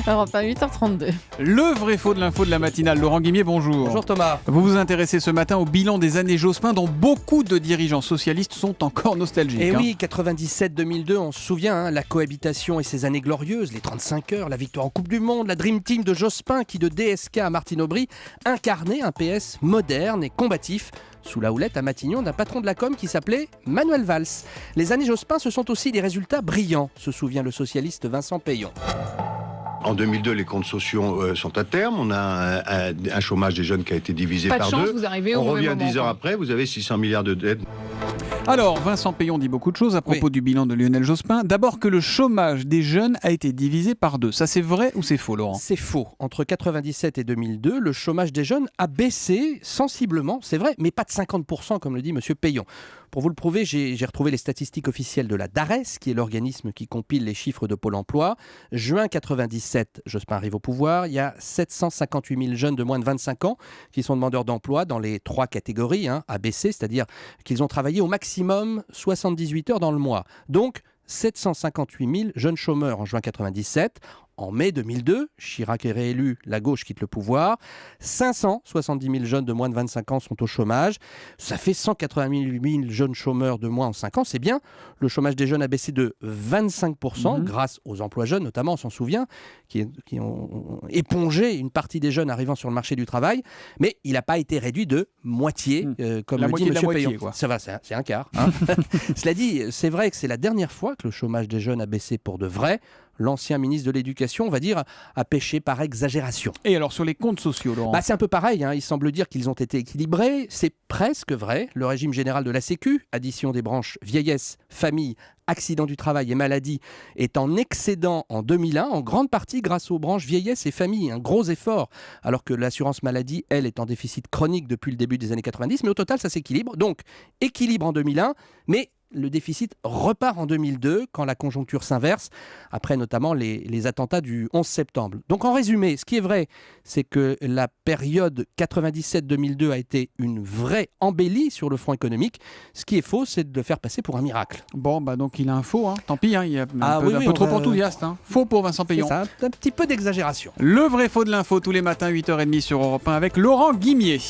Europe 1, 8h32. Le vrai faux de l'info de la matinale. Laurent Guimier, bonjour. Bonjour Thomas. Vous vous intéressez ce matin au bilan des années Jospin dont beaucoup de dirigeants socialistes sont encore nostalgiques. Et oui, 97-2002, on se souvient, la cohabitation et ses années glorieuses, les 35 heures, la victoire en Coupe du Monde, la Dream Team de Jospin qui de DSK à Martine Aubry incarnait un PS moderne et combatif sous la houlette à Matignon d'un patron de la com qui s'appelait Manuel Valls. Les années Jospin, ce sont aussi des résultats brillants, se souvient le socialiste Vincent Payon. En 2002, les comptes sociaux sont à terme. On a un chômage des jeunes qui a été divisé Pas de par chance, deux. vous arrivez au On mauvais revient moment, 10 heures quoi. après, vous avez 600 milliards de dettes. Alors, Vincent Payon dit beaucoup de choses à propos du bilan de Lionel Jospin. D'abord que le chômage des jeunes a été divisé par 2. Ça, c'est vrai ou c'est faux, Laurent ? C'est faux. Entre 97 et 2002, le chômage des jeunes a baissé sensiblement, c'est vrai, mais pas de 50% comme le dit M. Payon. Pour vous le prouver, j'ai retrouvé les statistiques officielles de la DARES, qui est l'organisme qui compile les chiffres de Pôle emploi. Juin 97, Jospin arrive au pouvoir, il y a 758 000 jeunes de moins de 25 ans qui sont demandeurs d'emploi dans les 3 catégories ABC, c'est-à-dire qu'ils ont travaillé au maximum 78 heures dans le mois. Donc, 758 000 jeunes chômeurs en juin 97. En mai 2002, Chirac est réélu, la gauche quitte le pouvoir. 570 000 jeunes de moins de 25 ans sont au chômage. Ça fait 180 000 jeunes chômeurs de moins en 5 ans. C'est bien. Le chômage des jeunes a baissé de 25% grâce aux emplois jeunes, notamment, on s'en souvient, qui ont épongé une partie des jeunes arrivant sur le marché du travail. Mais il n'a pas été réduit de moitié, comme La le dit moitié de la M. moitié, Payon. quoi. Ça va, c'est un quart. Cela dit, c'est vrai que c'est la dernière fois que le chômage des jeunes a baissé pour de vrai. L'ancien ministre de l'Éducation, on va dire, a péché par exagération. Et alors, sur les comptes sociaux, Laurent ? C'est un peu pareil, il semble dire qu'ils ont été équilibrés. C'est presque vrai. Le régime général de la Sécu, addition des branches vieillesse, famille, accident du travail et maladie, est en excédent en 2001, en grande partie grâce aux branches vieillesse et famille. Un gros effort, alors que l'assurance maladie, elle, est en déficit chronique depuis le début des années 90. Mais au total, ça s'équilibre. Donc, équilibre en 2001, mais le déficit repart en 2002 quand la conjoncture s'inverse, après notamment les attentats du 11 septembre. Donc en résumé, ce qui est vrai, c'est que la période 97-2002 a été une vraie embellie sur le front économique. Ce qui est faux, c'est de le faire passer pour un miracle. Bon, donc il a un faux, tant pis, il est un oui, peu trop on va- enthousiaste. Faux pour Vincent Payon. C'est ça, un petit peu d'exagération. Le vrai faux de l'info tous les matins, 8h30 sur Europe 1 avec Laurent Guimier.